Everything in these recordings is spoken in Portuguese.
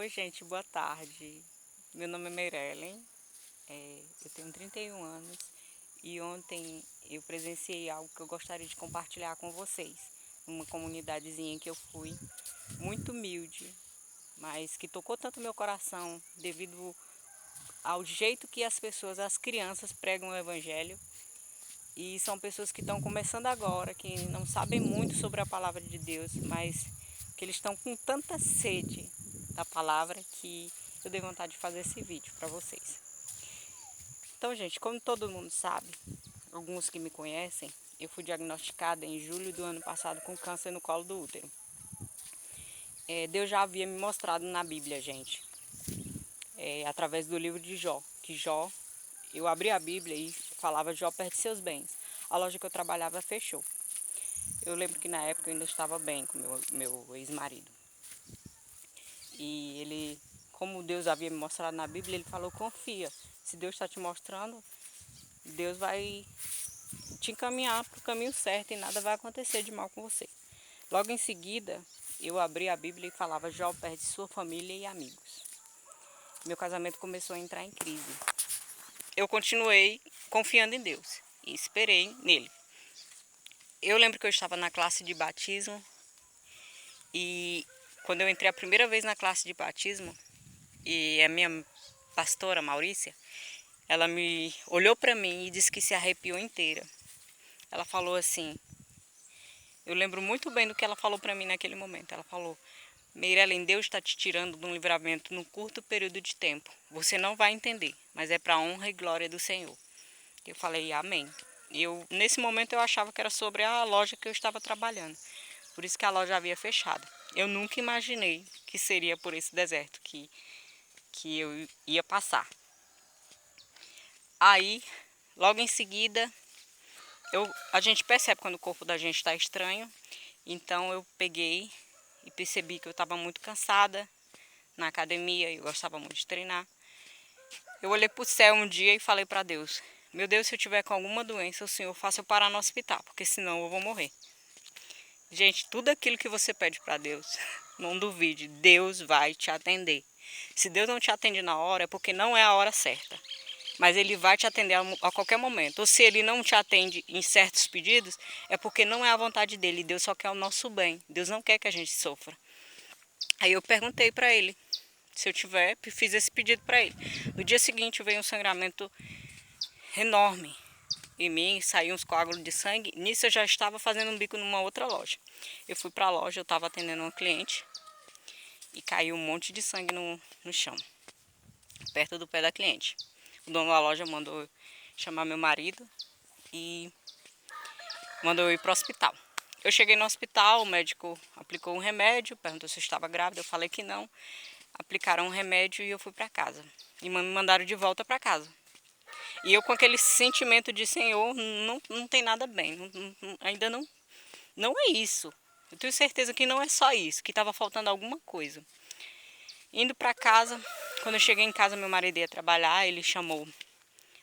Oi, gente, boa tarde. Meu nome é Meirellen, eu tenho 31 anos e ontem eu presenciei algo que eu gostaria de compartilhar com vocês. Numa comunidadezinha que eu fui, muito humilde, mas que tocou tanto meu coração devido ao jeito que as pessoas, as crianças pregam o evangelho. E são pessoas que estão começando agora, que não sabem muito sobre a palavra de Deus, mas que eles estão com tanta sede da palavra que eu dei vontade de fazer esse vídeo para vocês. Então, gente, como todo mundo sabe, alguns que me conhecem, eu fui diagnosticada em julho do ano passado com câncer no colo do útero. Deus já havia me mostrado na Bíblia, gente, através do livro de Jó, que Jó, eu abri a Bíblia e falava: Jó perde seus bens. A loja que eu trabalhava fechou. Eu lembro que na época eu ainda estava bem com meu ex-marido. E ele, como Deus havia me mostrado na Bíblia, ele falou: confia. Se Deus está te mostrando, Deus vai te encaminhar para o caminho certo e nada vai acontecer de mal com você. Logo em seguida, eu abri a Bíblia e falava: Jó perde sua família e amigos. Meu casamento começou a entrar em crise. Eu continuei confiando em Deus e esperei nele. Eu lembro que eu estava na classe de batismo e quando eu entrei a primeira vez na classe de batismo, e a minha pastora Maurícia, ela me olhou para mim e disse que se arrepiou inteira. Ela falou assim, eu lembro muito bem do que ela falou para mim naquele momento. Ela falou: Meirellen, Deus está te tirando de um livramento num curto período de tempo. Você não vai entender, mas é para a honra e glória do Senhor. Eu falei: amém. Nesse momento eu achava que era sobre a loja que eu estava trabalhando. Por isso que a loja havia fechado. Eu nunca imaginei que seria por esse deserto que eu ia passar. Aí, logo em seguida, a gente percebe quando o corpo da gente está estranho. Então eu peguei e percebi que eu estava muito cansada na academia. Eu gostava muito de treinar. Eu olhei para o céu um dia e falei para Deus: meu Deus, se eu tiver com alguma doença, o Senhor faça eu parar no hospital, porque senão eu vou morrer. Gente, tudo aquilo que você pede para Deus, não duvide, Deus vai te atender. Se Deus não te atende na hora, é porque não é a hora certa. Mas Ele vai te atender a qualquer momento. Ou se Ele não te atende em certos pedidos, é porque não é a vontade dEle. Deus só quer o nosso bem. Deus não quer que a gente sofra. Aí eu perguntei para Ele, se eu tiver, fiz esse pedido para Ele. No dia seguinte veio um sangramento enorme em mim, saiu uns coágulos de sangue. Nisso eu já estava fazendo um bico numa outra loja. Eu fui para a loja, eu estava atendendo uma cliente e caiu um monte de sangue no chão, perto do pé da cliente. O dono da loja mandou chamar meu marido e mandou eu ir para o hospital. Eu cheguei no hospital, o médico aplicou um remédio, perguntou se eu estava grávida, eu falei que não. Aplicaram um remédio e eu fui para casa. E me mandaram de volta para casa. E eu com aquele sentimento de: Senhor, não tem nada bem, ainda não é isso. Eu tenho certeza que não é só isso, que estava faltando alguma coisa. Indo para casa, quando eu cheguei em casa, meu marido ia trabalhar, ele chamou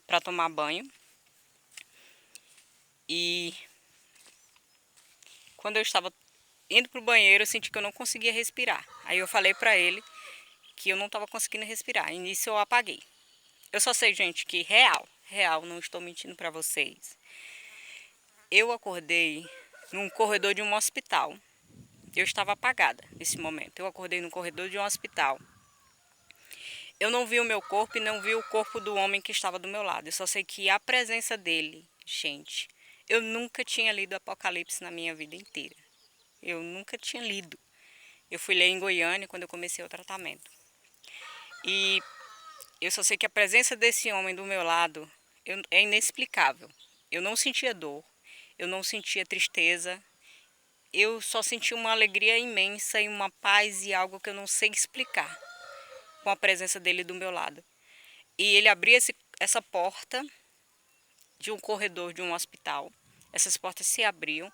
para tomar banho. E quando eu estava indo para o banheiro, eu senti que eu não conseguia respirar. Aí eu falei para ele que eu não estava conseguindo respirar. E nisso eu apaguei. Eu só sei, gente, que real, não estou mentindo para vocês. Eu acordei num corredor de um hospital. Eu estava apagada nesse momento. Eu acordei no corredor de um hospital. Eu não vi o meu corpo e não vi o corpo do homem que estava do meu lado. Eu só sei que a presença dele, gente, eu nunca tinha lido Apocalipse na minha vida inteira. Eu nunca tinha lido. Eu fui ler em Goiânia quando eu comecei o tratamento. E eu só sei que a presença desse homem do meu lado é inexplicável. Eu não sentia dor, eu não sentia tristeza. Eu só senti uma alegria imensa e uma paz e algo que eu não sei explicar com a presença dele do meu lado. E ele abria essa porta de um corredor de um hospital. Essas portas se abriam.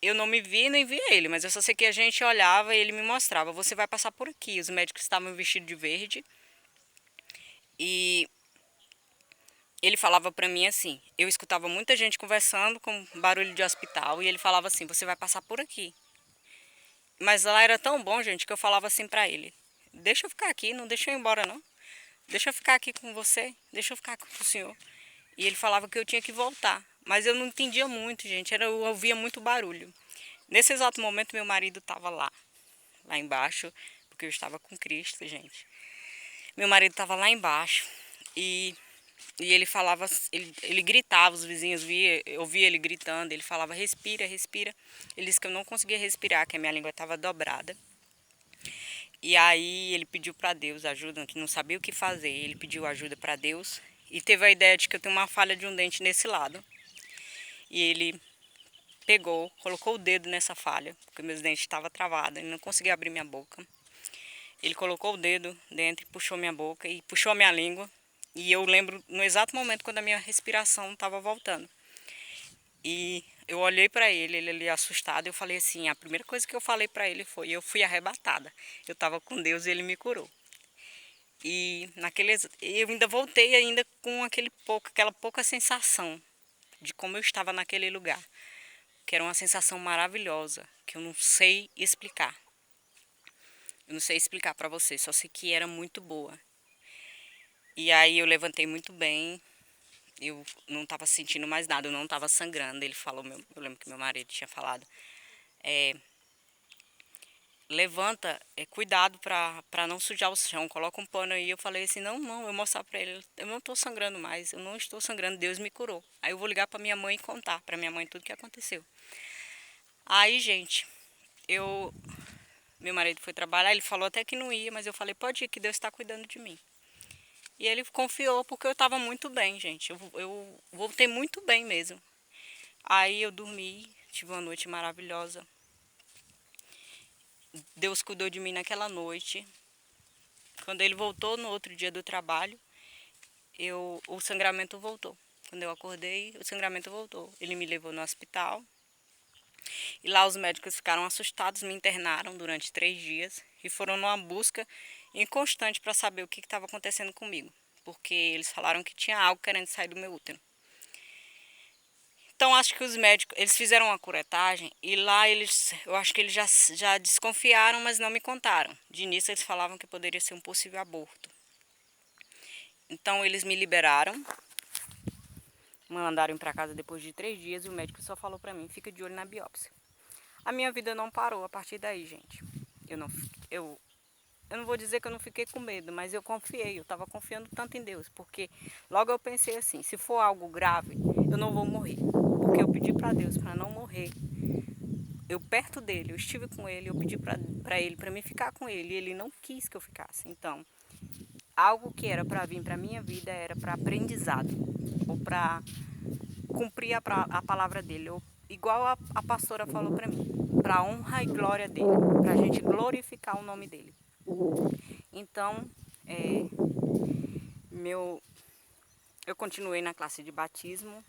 Eu não me vi nem via ele, mas eu só sei que a gente olhava e ele me mostrava: você vai passar por aqui. Os médicos estavam vestidos de verde. E ele falava para mim assim, eu escutava muita gente conversando com barulho de hospital. E ele falava assim: você vai passar por aqui. Mas lá era tão bom, gente, que eu falava assim para ele: deixa eu ficar aqui, não deixa eu ir embora não. Deixa eu ficar aqui com você, deixa eu ficar com o senhor. E ele falava que eu tinha que voltar. Mas eu não entendia muito, gente, eu ouvia muito barulho. Nesse exato momento, meu marido estava lá embaixo, porque eu estava com Cristo, gente. Meu marido estava lá embaixo e ele falava, ele gritava, os vizinhos eu via ele gritando, ele falava, respira, respira. Ele disse que eu não conseguia respirar, que a minha língua estava dobrada. E aí ele pediu para Deus ajuda, que não sabia o que fazer. Ele pediu ajuda para Deus e teve a ideia de que eu tenho uma falha de um dente nesse lado. E ele pegou, colocou o dedo nessa falha, porque meus dentes estavam travados, e não conseguia abrir minha boca. Ele colocou o dedo dentro e puxou minha boca e puxou a minha língua. E eu lembro no exato momento quando a minha respiração estava voltando. E eu olhei para ele ali assustado, eu falei assim, a primeira coisa que eu falei para ele foi, eu fui arrebatada. Eu estava com Deus e ele me curou. E eu ainda voltei ainda com aquela pouca sensação de como eu estava naquele lugar, que era uma sensação maravilhosa, que eu não sei explicar. Eu não sei explicar para você, só sei que era muito boa. E aí eu levantei muito bem, eu não estava sentindo mais nada, eu não estava sangrando. Ele falou, eu lembro que meu marido tinha falado, levanta, cuidado para não sujar o chão, coloca um pano aí. Eu falei assim, não, eu mostrar para ele, eu não estou sangrando mais, eu não estou sangrando, Deus me curou. Aí eu vou ligar para minha mãe e contar para minha mãe tudo que aconteceu. Aí, gente, meu marido foi trabalhar, ele falou até que não ia, mas eu falei, pode ir que Deus está cuidando de mim. E ele confiou porque eu estava muito bem, gente, eu voltei muito bem mesmo. Aí eu dormi, tive uma noite maravilhosa. Deus cuidou de mim naquela noite. Quando ele voltou no outro dia do trabalho, o sangramento voltou. Quando eu acordei, o sangramento voltou. Ele me levou no hospital. E lá os médicos ficaram assustados, me internaram durante 3 dias. E foram numa busca inconstante para saber o que estava acontecendo comigo. Porque eles falaram que tinha algo querendo sair do meu útero. Então acho que os médicos, eles fizeram uma curetagem e lá eu acho que eles já desconfiaram, mas não me contaram. De início eles falavam que poderia ser um possível aborto. Então eles me liberaram, me mandaram para casa depois de 3 dias e o médico só falou para mim, fica de olho na biópsia. A minha vida não parou a partir daí, gente. Eu não vou dizer que eu não fiquei com medo, mas eu confiei, eu estava confiando tanto em Deus, porque logo eu pensei assim, se for algo grave, eu não vou morrer, porque eu pedi para Deus para não morrer. Eu perto dele, eu estive com ele, eu pedi para ele para me ficar com ele, e ele não quis que eu ficasse. Então, algo que era para vir para minha vida era para aprendizado, ou para cumprir a palavra dele, ou, igual a pastora falou para mim, para honra e glória dele, para a gente glorificar o nome dele. Então, eu continuei na classe de batismo,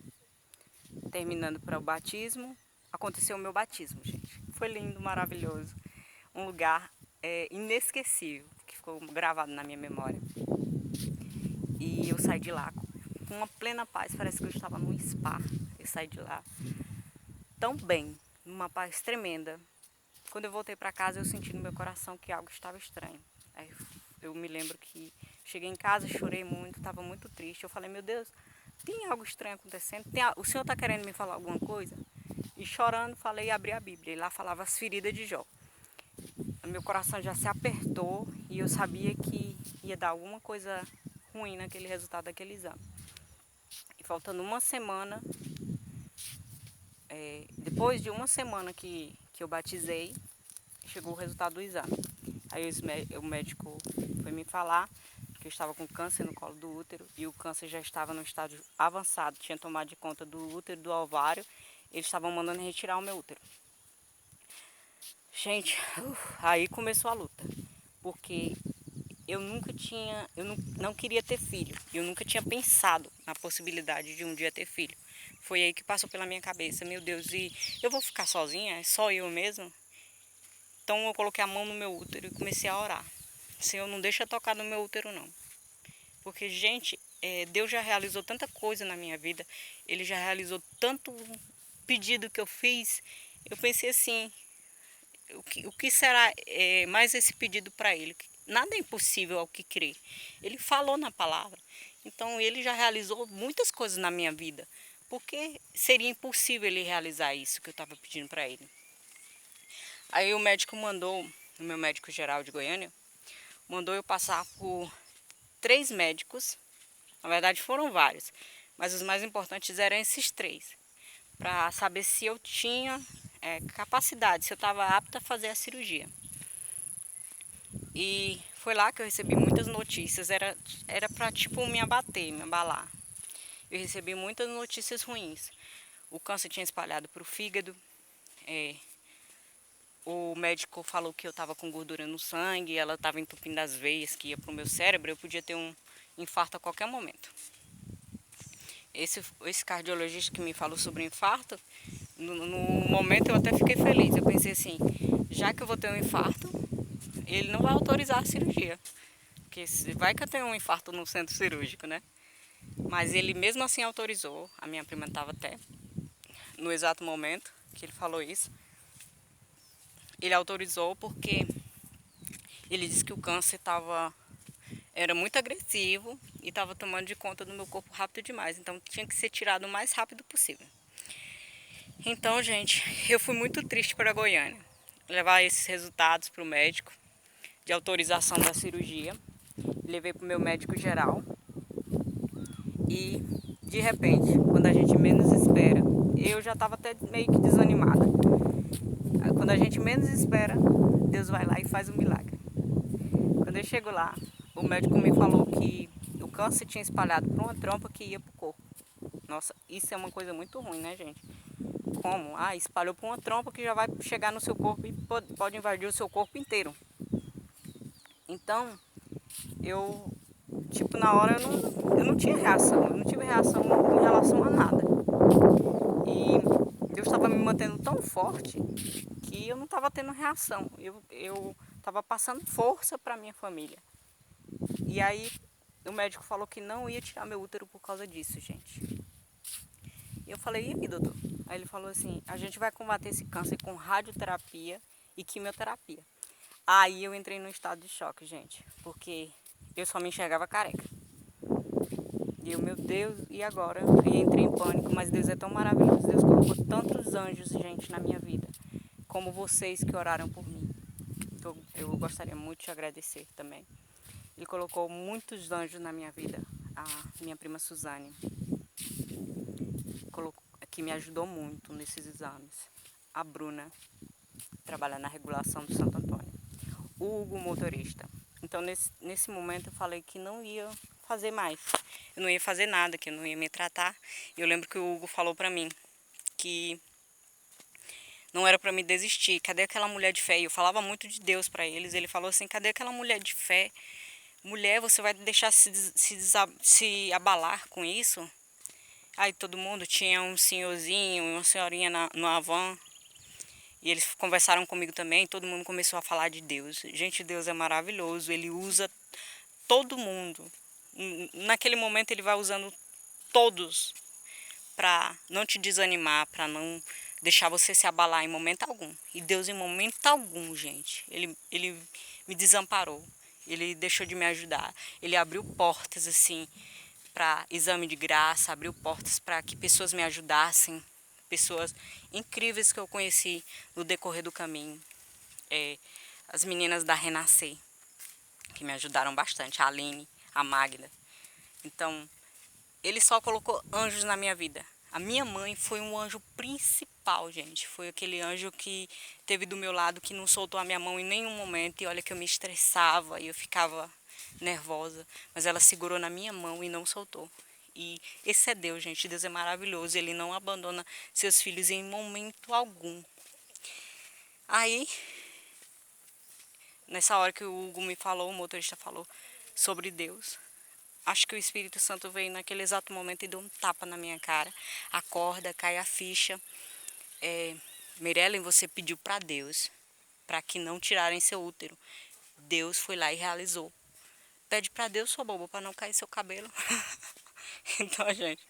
terminando para o batismo, aconteceu o meu batismo, gente. Foi lindo, maravilhoso, um lugar inesquecível, que ficou gravado na minha memória. E eu saí de lá com uma plena paz, parece que eu estava num spa. Eu saí de lá tão bem, numa paz tremenda. Quando eu voltei para casa, eu senti no meu coração que algo estava estranho. Aí eu me lembro que cheguei em casa, chorei muito, estava muito triste. Eu falei, meu Deus, tem algo estranho acontecendo? O Senhor está querendo me falar alguma coisa? E chorando, falei e abri a Bíblia. E lá falava as feridas de Jó. Meu coração já se apertou e eu sabia que ia dar alguma coisa ruim naquele resultado daquele exame. E faltando uma semana, depois de uma semana que eu batizei, chegou o resultado do exame. Aí o médico foi me falar que eu estava com câncer no colo do útero e o câncer já estava no estágio avançado, tinha tomado de conta do útero, do ovário, eles estavam mandando retirar o meu útero. Gente, aí começou a luta, porque eu não queria ter filho, eu nunca tinha pensado na possibilidade de um dia ter filho. Foi aí que passou pela minha cabeça, meu Deus, e eu vou ficar sozinha? É só eu mesma? Então eu coloquei a mão no meu útero e comecei a orar. Senhor, não deixa tocar no meu útero não. Porque, gente, Deus já realizou tanta coisa na minha vida. Ele já realizou tanto pedido que eu fiz. Eu pensei assim, o que será mais esse pedido para ele? nada é impossível ao que crer. Ele falou na palavra. Então ele já realizou muitas coisas na minha vida. Porque seria impossível ele realizar isso que eu estava pedindo para ele. Aí o médico mandou, o meu médico geral de Goiânia, mandou eu passar por 3 médicos. Na verdade foram vários, mas os mais importantes eram esses 3. Para saber se eu tinha capacidade, se eu estava apta a fazer a cirurgia. E foi lá que eu recebi muitas notícias, era para tipo me abater, me abalar. Eu recebi muitas notícias ruins. O câncer tinha espalhado para o fígado, o médico falou que eu estava com gordura no sangue, ela estava entupindo as veias que ia para o meu cérebro, eu podia ter um infarto a qualquer momento. Esse cardiologista que me falou sobre infarto, no momento eu até fiquei feliz. Eu pensei assim, já que eu vou ter um infarto, ele não vai autorizar a cirurgia. Porque vai que eu tenho um infarto no centro cirúrgico, né? Mas ele mesmo assim autorizou. A minha prima estava até no exato momento que ele falou isso. Ele autorizou porque ele disse que o câncer era muito agressivo e estava tomando de conta do meu corpo rápido demais. Então tinha que ser tirado o mais rápido possível. Então, gente, eu fui muito triste para Goiânia. Levar esses resultados para o médico de autorização da cirurgia. Levei para o meu médico geral. E, de repente, quando a gente menos espera, eu já estava até meio que desanimada. Quando a gente menos espera, Deus vai lá e faz um milagre. Quando eu chego lá, o médico me falou que o câncer tinha espalhado por uma trompa que ia para o corpo. Nossa, isso é uma coisa muito ruim, né, gente? Como? Ah, espalhou por uma trompa que já vai chegar no seu corpo e pode invadir o seu corpo inteiro. Então, tipo, na hora eu não tinha reação. Eu não tive reação em relação a nada. E Deus estava me mantendo tão forte que eu não estava tendo reação. Eu estava passando força para minha família. E aí o médico falou que não ia tirar meu útero por causa disso, gente. E eu falei, e aí, doutor? Aí ele falou assim, a gente vai combater esse câncer com radioterapia e quimioterapia. Aí eu entrei num estado de choque, gente, porque eu só me enxergava careca. E eu, meu Deus, e agora? E entrei em pânico, mas Deus é tão maravilhoso. Deus colocou tantos anjos, gente, na minha vida, como vocês que oraram por mim. Então, eu gostaria muito de agradecer também. Ele colocou muitos anjos na minha vida. A minha prima Suzane, que me ajudou muito nesses exames. A Bruna, trabalha na regulação do Santo Antônio. O Hugo, motorista. Então, nesse momento, eu falei que não ia fazer mais. Eu não ia fazer nada, que eu não ia me tratar. E eu lembro que o Hugo falou pra mim que não era pra me desistir. Cadê aquela mulher de fé? E eu falava muito de Deus pra eles. Ele falou assim, cadê aquela mulher de fé? Mulher, você vai deixar se abalar com isso? Aí todo mundo tinha um senhorzinho, uma senhorinha no van. E eles conversaram comigo também, todo mundo começou a falar de Deus. Gente, Deus é maravilhoso, Ele usa todo mundo. Naquele momento Ele vai usando todos para não te desanimar, para não deixar você se abalar em momento algum. E Deus em momento algum, gente, Ele me desamparou. Ele deixou de me ajudar. Ele abriu portas assim para exame de graça, abriu portas para que pessoas me ajudassem, pessoas incríveis que eu conheci no decorrer do caminho. As meninas da Renascer, que me ajudaram bastante, a Aline, a Magda. Então, ele só colocou anjos na minha vida. A minha mãe foi um anjo principal, gente. Foi aquele anjo que teve do meu lado, que não soltou a minha mão em nenhum momento. E olha que eu me estressava e eu ficava nervosa. Mas ela segurou na minha mão e não soltou. E esse é Deus, gente. Deus é maravilhoso. Ele não abandona seus filhos em momento algum. Aí, nessa hora que o Hugo me falou, o motorista falou sobre Deus, acho que o Espírito Santo veio naquele exato momento e deu um tapa na minha cara. Acorda, cai a ficha. Mirellen, você pediu para Deus para que não tirarem seu útero. Deus foi lá e realizou. Pede para Deus, sua boba, para não cair seu cabelo. Então, gente,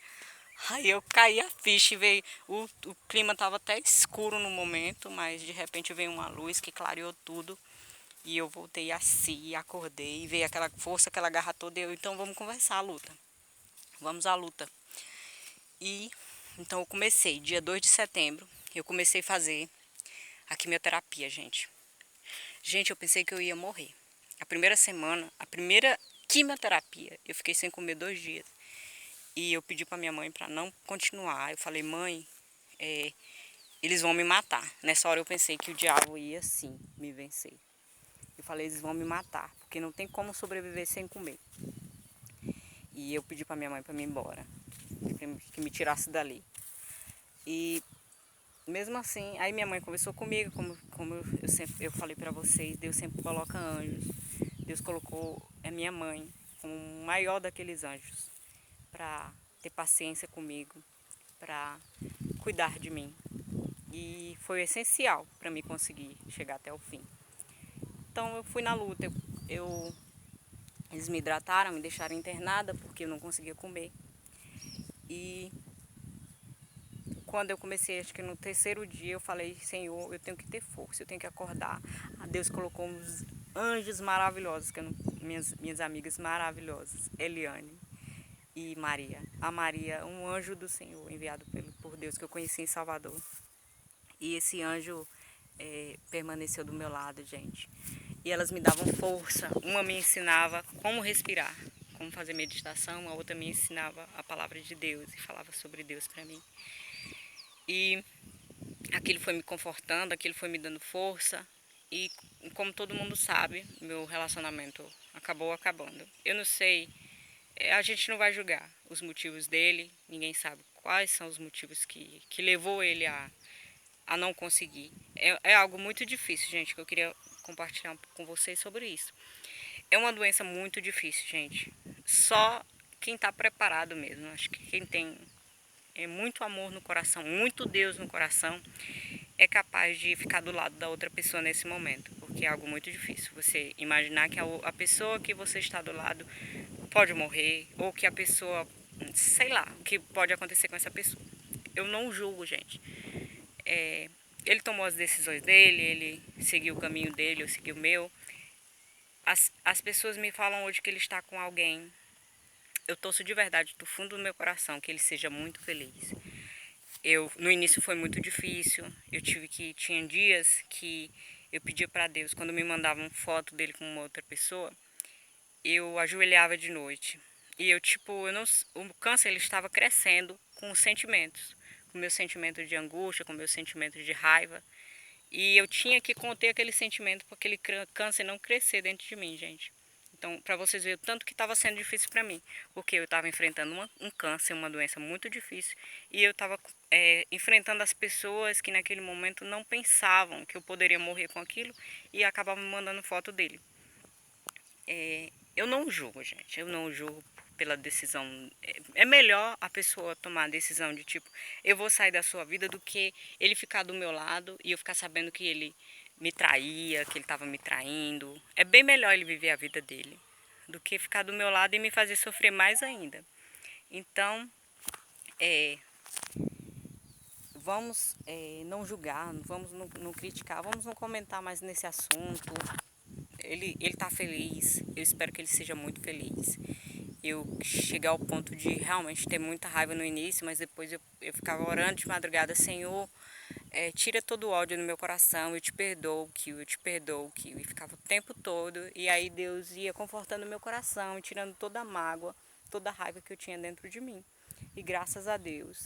aí eu caí a ficha e veio. O clima estava até escuro no momento, mas de repente veio uma luz que clareou tudo. E eu voltei assim, acordei, veio aquela força, aquela garra toda, então vamos conversar a luta. Vamos à luta. E então eu comecei, dia 2 de setembro, eu comecei a fazer a quimioterapia, gente. Gente, eu pensei que eu ia morrer. A primeira semana, a primeira quimioterapia, eu fiquei sem comer 2 dias. E eu pedi para minha mãe para não continuar. Eu falei, mãe, eles vão me matar. Nessa hora eu pensei que o diabo ia sim me vencer. Eu falei, eles vão me matar, porque não tem como sobreviver sem comer. E eu pedi para minha mãe para me ir embora, que me tirasse dali. E mesmo assim, aí minha mãe conversou comigo, como eu falei para vocês, Deus sempre coloca anjos. Deus colocou a minha mãe como o maior daqueles anjos, para ter paciência comigo, para cuidar de mim. E foi essencial para mim conseguir chegar até o fim. Então eu fui na luta, eles me hidrataram, me deixaram internada porque eu não conseguia comer. E quando eu comecei, acho que no terceiro dia, eu falei, Senhor, eu tenho que ter força, eu tenho que acordar. Deus colocou uns anjos maravilhosos, minhas amigas maravilhosas, Eliane e Maria. A Maria, um anjo do Senhor, enviado por Deus, que eu conheci em Salvador. E esse anjo permaneceu do meu lado, gente. E elas me davam força. Uma me ensinava como respirar, como fazer meditação. A outra me ensinava a palavra de Deus e falava sobre Deus para mim. E aquilo foi me confortando, aquilo foi me dando força. E como todo mundo sabe, meu relacionamento acabou acabando. Eu não sei, a gente não vai julgar os motivos dele. Ninguém sabe quais são os motivos que levou ele a não conseguir. É algo muito difícil, gente, que eu queria compartilhar com vocês sobre isso. É uma doença muito difícil, gente. Só quem está preparado mesmo. Acho que quem tem muito amor no coração, muito Deus no coração, é capaz de ficar do lado da outra pessoa nesse momento. Porque é algo muito difícil. Você imaginar que a pessoa que você está do lado pode morrer, ou que a pessoa, sei lá, o que pode acontecer com essa pessoa. Eu não julgo, gente. Ele tomou as decisões dele, ele seguiu o caminho dele, eu segui o meu. As pessoas me falam hoje que ele está com alguém. Eu torço de verdade do fundo do meu coração que ele seja muito feliz. No início foi muito difícil. Tinha dias que eu pedia para Deus, quando me mandavam foto dele com uma outra pessoa, eu ajoelhava de noite. E o câncer ele estava crescendo com os sentimentos, com o meu sentimento de angústia, com o meu sentimento de raiva. E eu tinha que conter aquele sentimento para aquele câncer não crescer dentro de mim, gente. Então, para vocês verem o tanto que estava sendo difícil para mim. Porque eu estava enfrentando um câncer, uma doença muito difícil. E eu estava enfrentando as pessoas que naquele momento não pensavam que eu poderia morrer com aquilo. E acabavam me mandando foto dele. Eu não julgo, gente. Eu não julgo pela decisão. É melhor a pessoa tomar a decisão de tipo, eu vou sair da sua vida, do que ele ficar do meu lado e eu ficar sabendo que ele me traía, que ele estava me traindo. É bem melhor ele viver a vida dele do que ficar do meu lado e me fazer sofrer mais ainda. Então, vamos não julgar, vamos não criticar, vamos não comentar mais nesse assunto. Ele tá feliz, eu espero que ele seja muito feliz. Eu cheguei ao ponto de realmente ter muita raiva no início, mas depois eu ficava orando de madrugada, Senhor, tira todo o ódio no meu coração, eu te perdoo, Kio, eu te perdoo, Kio. E ficava o tempo todo, e aí Deus ia confortando o meu coração, tirando toda a mágoa, toda a raiva que eu tinha dentro de mim. E graças a Deus,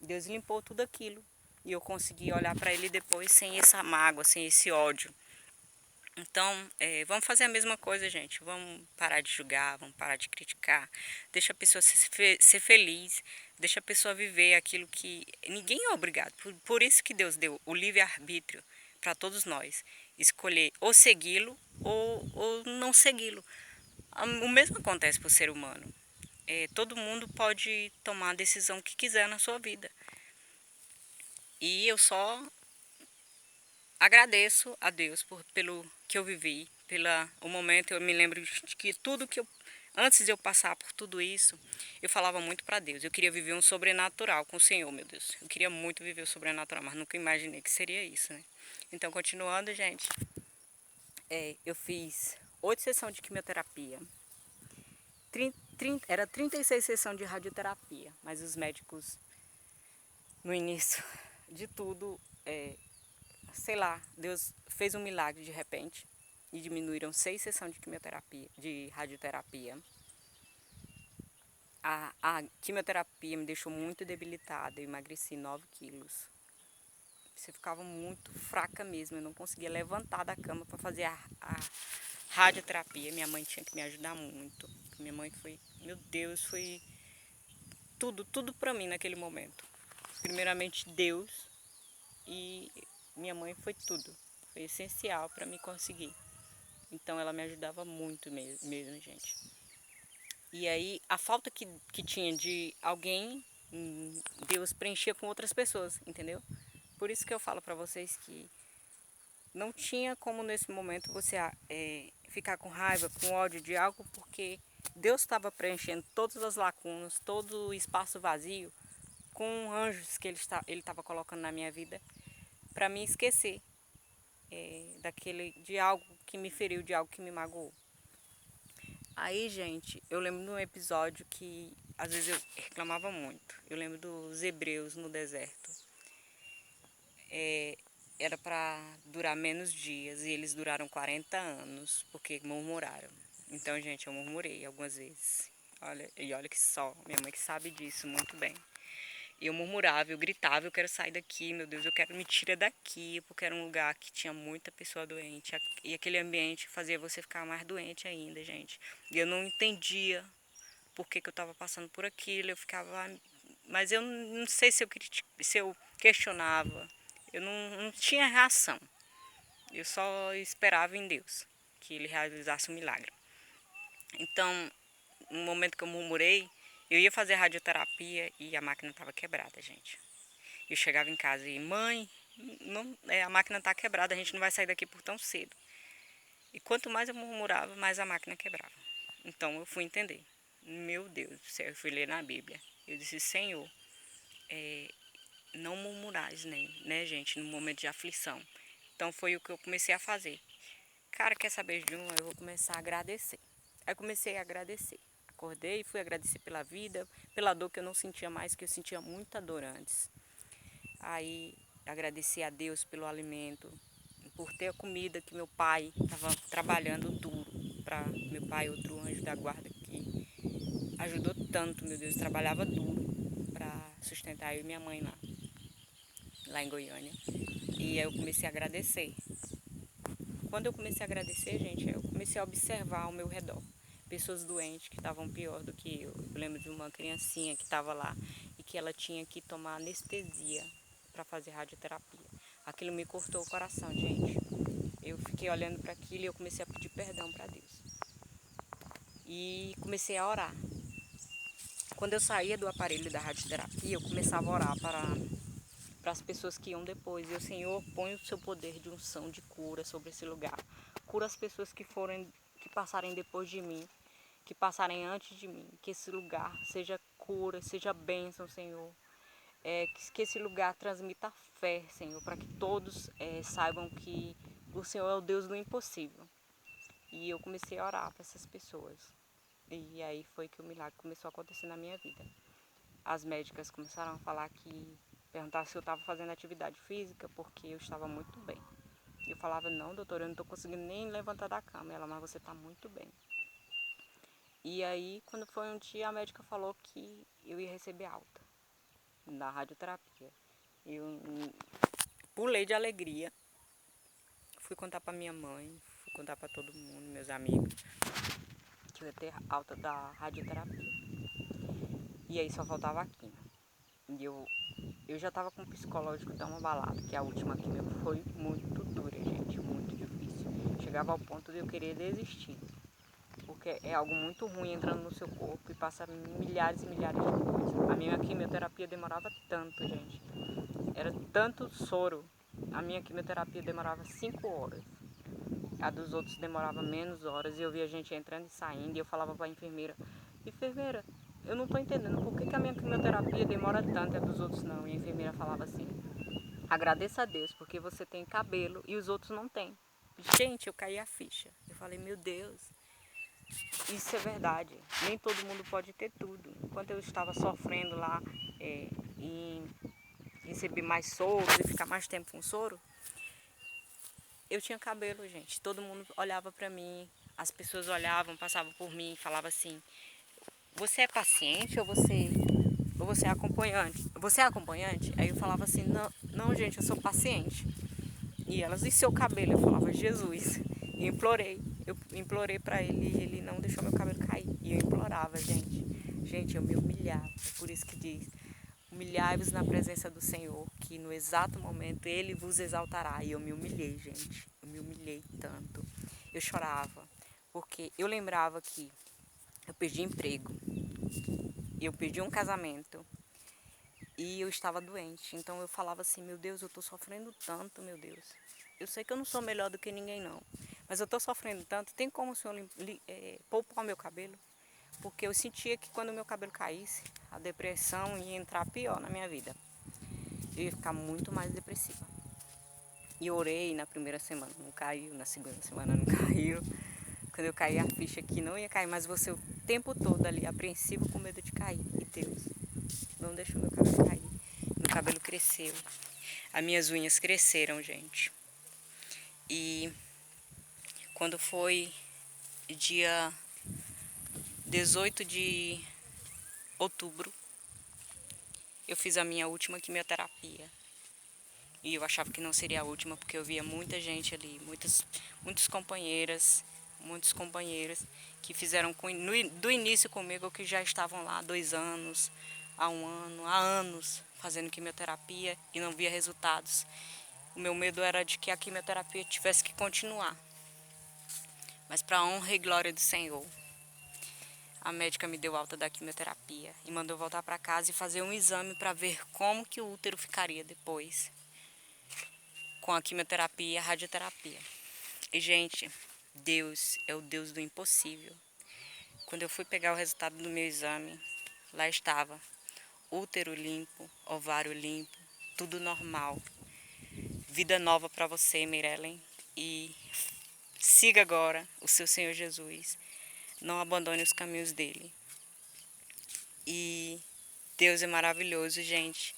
Deus limpou tudo aquilo, e eu consegui olhar para ele depois sem essa mágoa, sem esse ódio. Então, vamos fazer a mesma coisa, gente. Vamos parar de julgar, vamos parar de criticar. Deixa a pessoa ser feliz, deixa a pessoa viver aquilo que... Ninguém é obrigado. Por isso que Deus deu o livre-arbítrio para todos nós. Escolher ou segui-lo ou não segui-lo. O mesmo acontece para o ser humano. Todo mundo pode tomar a decisão que quiser na sua vida. E eu só agradeço a Deus pelo que eu vivi, o momento. Eu me lembro de que antes de eu passar por tudo isso, eu falava muito para Deus. Eu queria viver um sobrenatural com o Senhor, meu Deus. Eu queria muito viver o sobrenatural, mas nunca imaginei que seria isso, né? Então, continuando, gente, Eu fiz 8 sessões de quimioterapia. Era 36 sessões de radioterapia, mas os médicos, no início de tudo, sei lá, Deus fez um milagre de repente e diminuíram 6 sessões de quimioterapia, de radioterapia. A quimioterapia me deixou muito debilitada, eu emagreci 9 quilos. Você ficava muito fraca mesmo, eu não conseguia levantar da cama para fazer a radioterapia. Minha mãe tinha que me ajudar muito. Minha mãe foi, meu Deus, foi tudo para mim naquele momento. Primeiramente Deus e minha mãe foi tudo. Foi essencial para me conseguir. Então ela me ajudava muito mesmo, gente. E aí a falta que tinha de alguém, Deus preenchia com outras pessoas, entendeu? Por isso que eu falo para vocês que não tinha como nesse momento você ficar com raiva, com ódio de algo, porque Deus estava preenchendo todas as lacunas, todo o espaço vazio com anjos que ele estava colocando na minha vida para me esquecer de algo que me feriu, de algo que me magoou. Aí, gente, eu lembro de um episódio que às vezes eu reclamava muito. Eu lembro dos hebreus no deserto. Era para durar menos dias e eles duraram 40 anos porque murmuraram. Então, gente, eu murmurei algumas vezes. Olha que só, minha mãe que sabe disso muito bem. Eu murmurava, eu gritava, eu quero sair daqui, meu Deus, eu quero me tirar daqui, porque era um lugar que tinha muita pessoa doente. E aquele ambiente fazia você ficar mais doente ainda, gente. E eu não entendia por que eu estava passando por aquilo, eu ficava... Mas eu não sei se eu questionava, eu não tinha reação. Eu só esperava em Deus, que Ele realizasse um milagre. Então, no momento que eu murmurei, eu ia fazer radioterapia e a máquina estava quebrada, gente. Eu chegava em casa e, mãe, a máquina está quebrada, a gente não vai sair daqui por tão cedo. E quanto mais eu murmurava, mais a máquina quebrava. Então eu fui entender. Meu Deus do céu, eu fui ler na Bíblia. Eu disse, Senhor, não murmurais, né, gente, no momento de aflição. Então foi o que eu comecei a fazer. Cara, quer saber de um? Eu vou começar a agradecer. Aí comecei a agradecer. Acordei e fui agradecer pela vida, pela dor que eu não sentia mais, que eu sentia muita dor antes. Aí agradeci a Deus pelo alimento, por ter a comida que meu pai estava trabalhando duro para meu pai, outro anjo da guarda que ajudou tanto, meu Deus, trabalhava duro para sustentar eu e minha mãe lá em Goiânia. E aí eu comecei a agradecer. Quando eu comecei a agradecer, gente, eu comecei a observar ao meu redor pessoas doentes que estavam pior do que eu. Eu lembro de uma criancinha que estava lá e que ela tinha que tomar anestesia para fazer radioterapia. Aquilo me cortou o coração, gente. Eu fiquei olhando para aquilo e eu comecei a pedir perdão para Deus. E comecei a orar. Quando eu saía do aparelho da radioterapia, eu começava a orar para as pessoas que iam depois. E o Senhor põe o seu poder de unção, de cura sobre esse lugar. Cura as pessoas que passarem depois de mim, que passarem antes de mim. Que esse lugar seja cura, seja bênção, Senhor. Que esse lugar transmita fé, Senhor, para que todos saibam que o Senhor é o Deus do impossível. E eu comecei a orar para essas pessoas. E aí foi que o milagre começou a acontecer na minha vida. As médicas começaram a falar perguntar se eu estava fazendo atividade física, porque eu estava muito bem. Eu falava, não, doutora, eu não estou conseguindo nem levantar da cama. Ela, mas você está muito bem. E aí, quando foi um dia, a médica falou que eu ia receber alta da radioterapia. Eu pulei de alegria. Fui contar para minha mãe, fui contar para todo mundo, meus amigos, que eu ia ter alta da radioterapia. E aí só faltava a quimio. E eu já estava com o psicológico tão abalado, que a última quimio foi muito dura, gente, muito difícil. Chegava ao ponto de eu querer desistir, porque é algo muito ruim entrando no seu corpo e passa milhares e milhares de coisas. A minha quimioterapia demorava tanto, gente. Era tanto soro. A minha quimioterapia demorava 5 horas. A dos outros demorava menos horas. E eu via gente entrando e saindo. E eu falava para a enfermeira, enfermeira, eu não estou entendendo por que a minha quimioterapia demora tanto e a dos outros não. E a enfermeira falava assim, agradeça a Deus porque você tem cabelo e os outros não têm. Gente, eu caí a ficha. Eu falei, meu Deus, isso é verdade. Nem todo mundo pode ter tudo. Enquanto eu estava sofrendo lá em receber mais soro e ficar mais tempo com soro, eu tinha cabelo, gente. Todo mundo olhava pra mim, as pessoas olhavam, passavam por mim e falavam assim, você é paciente ou você é acompanhante? Você é acompanhante? Aí eu falava assim, não, não, gente, eu sou paciente. E elas, e seu cabelo? Eu falava, Jesus. E eu implorei pra ele e ele não deixou meu cabelo cair. E eu implorava, gente. Gente, eu me humilhava. É por isso que diz, humilhai-vos na presença do Senhor, que no exato momento Ele vos exaltará. E eu me humilhei, gente. Eu me humilhei tanto. Eu chorava, porque eu lembrava que eu perdi emprego, eu perdi um casamento e eu estava doente. Então eu falava assim, meu Deus, eu estou sofrendo tanto, meu Deus. Eu sei que eu não sou melhor do que ninguém não, mas eu estou sofrendo tanto. Tem como o Senhor poupar o meu cabelo? Porque eu sentia que quando o meu cabelo caísse, a depressão ia entrar pior na minha vida. Eu ia ficar muito mais depressiva. E orei na primeira semana, não caiu, na segunda semana não caiu. Quando eu caí a ficha que não ia cair, mas você o tempo todo ali, apreensivo com medo de cair. E Deus não deixou meu cabelo cair. Meu cabelo cresceu. As minhas unhas cresceram, gente. E quando foi dia 18 de outubro, eu fiz a minha última quimioterapia. E eu achava que não seria a última, porque eu via muita gente ali, muitos muitos companheiros que fizeram do início comigo, que já estavam lá há 2 anos, há 1 ano, há anos, fazendo quimioterapia e não via resultados. O meu medo era de que a quimioterapia tivesse que continuar. Mas para a honra e glória do Senhor, a médica me deu alta da quimioterapia e mandou voltar para casa e fazer um exame para ver como que o útero ficaria depois, com a quimioterapia e a radioterapia. E, gente, Deus é o Deus do impossível. Quando eu fui pegar o resultado do meu exame, lá estava útero limpo, ovário limpo, tudo normal. Vida nova para você, Mirellen. E siga agora o seu Senhor Jesus. Não abandone os caminhos dele. E Deus é maravilhoso, gente.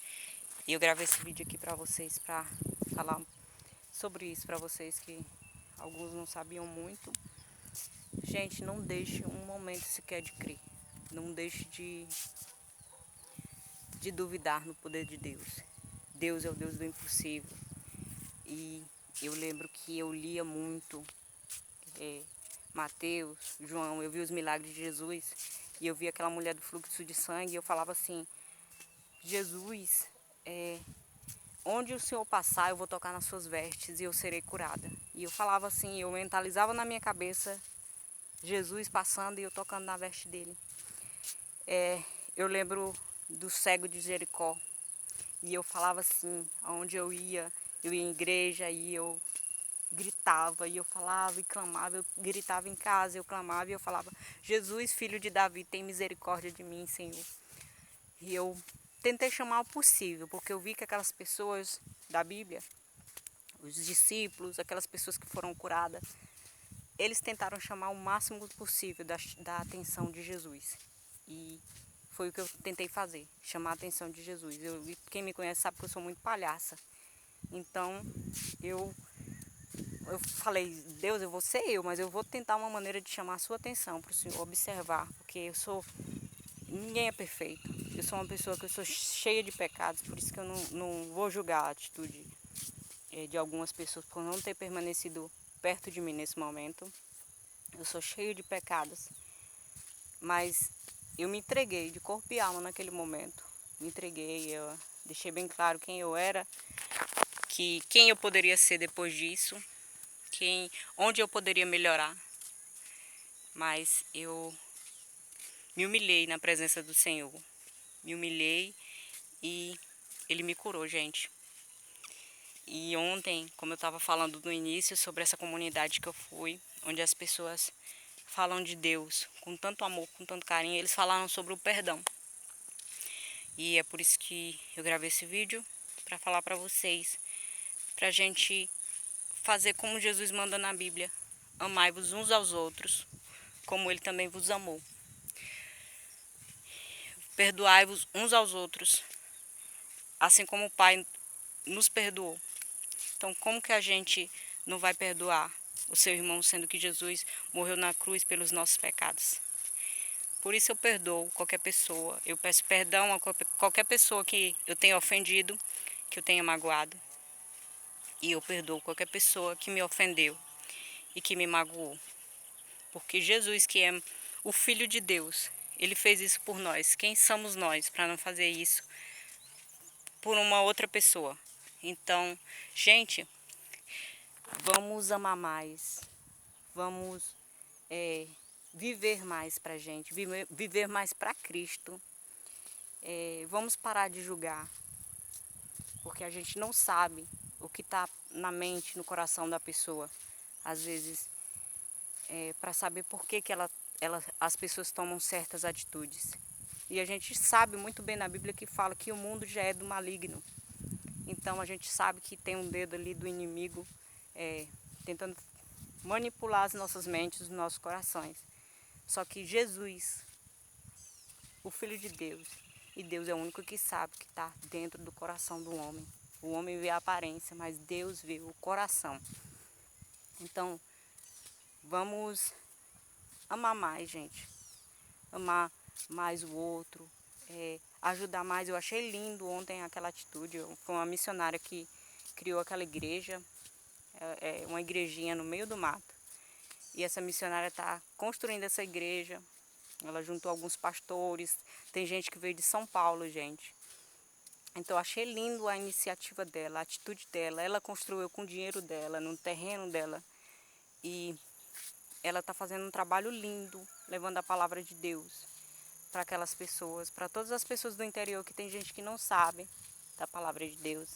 E eu gravei esse vídeo aqui para vocês, para falar sobre isso para vocês, que alguns não sabiam muito. Gente, não deixe um momento sequer de crer. Não deixe de duvidar no poder de Deus. Deus é o Deus do impossível. E eu lembro que eu lia muito Mateus, João, eu vi os milagres de Jesus. E eu vi aquela mulher do fluxo de sangue e eu falava assim, Jesus, onde o Senhor passar, eu vou tocar nas suas vestes e eu serei curada. E eu falava assim, eu mentalizava na minha cabeça Jesus passando e eu tocando na veste dele. Eu lembro do cego de Jericó. E eu falava assim, aonde eu ia em igreja e eu gritava, e eu falava e clamava, eu gritava em casa, eu clamava e eu falava, Jesus, filho de Davi, tem misericórdia de mim, Senhor. E eu tentei chamar o possível, porque eu vi que aquelas pessoas da Bíblia, os discípulos, aquelas pessoas que foram curadas, eles tentaram chamar o máximo possível da atenção de Jesus. E foi o que eu tentei fazer, chamar a atenção de Jesus. Quem me conhece sabe que eu sou muito palhaça. Então, eu falei, Deus, eu vou ser eu, mas eu vou tentar uma maneira de chamar a sua atenção para o Senhor observar, porque ninguém é perfeito. Eu sou uma pessoa que eu sou cheia de pecados, por isso que eu não vou julgar a atitude de algumas pessoas por não ter permanecido perto de mim nesse momento. Eu sou cheio de pecados, mas eu me entreguei de corpo e alma naquele momento. Me entreguei, eu deixei bem claro quem eu era, quem eu poderia ser depois disso, onde eu poderia melhorar. Mas eu me humilhei na presença do Senhor. Me humilhei e Ele me curou, gente. E ontem, como eu estava falando no início sobre essa comunidade que eu fui, onde as pessoas falam de Deus com tanto amor, com tanto carinho, eles falaram sobre o perdão. E é por isso que eu gravei esse vídeo, para falar para vocês, pra gente fazer como Jesus manda na Bíblia. Amai-vos uns aos outros, como ele também vos amou. Perdoai-vos uns aos outros, assim como o Pai nos perdoou. Então, como que a gente não vai perdoar o seu irmão, sendo que Jesus morreu na cruz pelos nossos pecados? Por isso eu perdoo qualquer pessoa. Eu peço perdão a qualquer pessoa que eu tenha ofendido, que eu tenha magoado. E eu perdoo qualquer pessoa que me ofendeu e que me magoou. Porque Jesus, que é o Filho de Deus, ele fez isso por nós. Quem somos nós para não fazer isso por uma outra pessoa? Então, gente, vamos amar mais. Vamos viver mais para a gente, viver mais para Cristo. Vamos parar de julgar, porque a gente não sabe o que está na mente, no coração da pessoa. Às vezes, para saber por que as pessoas tomam certas atitudes. E a gente sabe muito bem na Bíblia que fala que o mundo já é do maligno. Então a gente sabe que tem um dedo ali do inimigo tentando manipular as nossas mentes, os nossos corações. Só que Jesus, o Filho de Deus, e Deus é o único que sabe o que está dentro do coração do homem. O homem vê a aparência, mas Deus vê o coração. Então, vamos amar mais, gente. Amar mais o outro, ajudar mais. Eu achei lindo ontem aquela atitude. Foi uma missionária que criou aquela igreja, uma igrejinha no meio do mato. E essa missionária está construindo essa igreja. Ela juntou alguns pastores. Tem gente que veio de São Paulo, gente. Então eu achei lindo a iniciativa dela, a atitude dela. Ela construiu com o dinheiro dela, no terreno dela. E ela está fazendo um trabalho lindo, levando a palavra de Deus para aquelas pessoas, para todas as pessoas do interior, que tem gente que não sabe da palavra de Deus.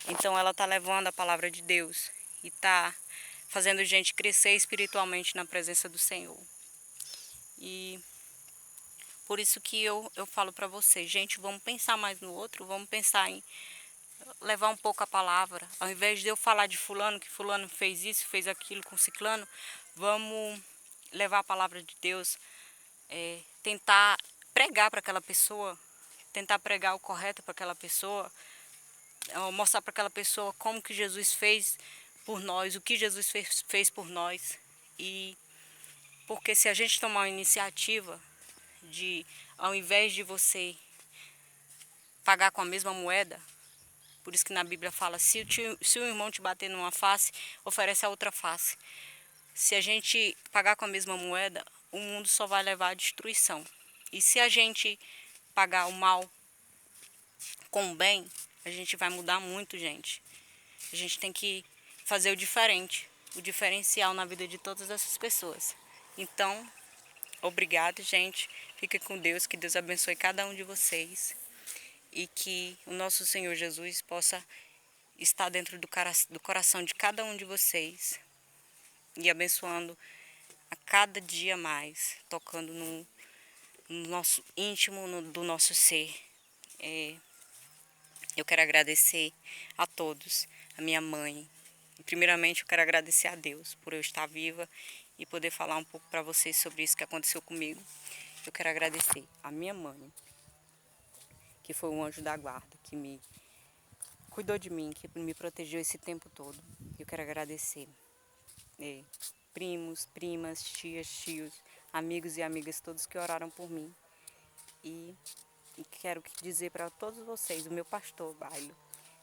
Então ela está levando a palavra de Deus e está fazendo gente crescer espiritualmente na presença do Senhor. E por isso que eu falo para vocês, gente, vamos pensar mais no outro, vamos pensar em levar um pouco a palavra. Ao invés de eu falar de fulano, que fulano fez isso, fez aquilo com ciclano, vamos levar a palavra de Deus, tentar pregar para aquela pessoa, tentar pregar o correto para aquela pessoa, mostrar para aquela pessoa como que Jesus fez por nós, o que Jesus fez por nós. E porque se a gente tomar uma iniciativa de, ao invés de você pagar com a mesma moeda, por isso que na Bíblia fala, se o irmão te bater numa face, oferece a outra face. Se a gente pagar com a mesma moeda, o mundo só vai levar à destruição. E se a gente pagar o mal com o bem, a gente vai mudar muito, gente. A gente tem que fazer o diferente, o diferencial na vida de todas essas pessoas. Então, obrigado, gente. Fique com Deus, que Deus abençoe cada um de vocês. E que o nosso Senhor Jesus possa estar dentro do coração de cada um de vocês. E abençoando a cada dia mais, tocando no nosso íntimo, do nosso ser. Eu quero agradecer a todos, a minha mãe. Primeiramente, eu quero agradecer a Deus por eu estar viva e poder falar um pouco para vocês sobre isso que aconteceu comigo. Eu quero agradecer a minha mãe, que foi um anjo da guarda, que me cuidou de mim, que me protegeu esse tempo todo. Eu quero agradecer primos, primas, tias, tios, amigos e amigas, todos que oraram por mim. E quero dizer para todos vocês, o meu pastor, Bailo,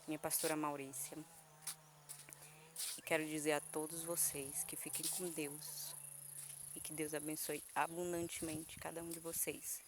minha pastora Maurícia. E quero dizer a todos vocês que fiquem com Deus e que Deus abençoe abundantemente cada um de vocês.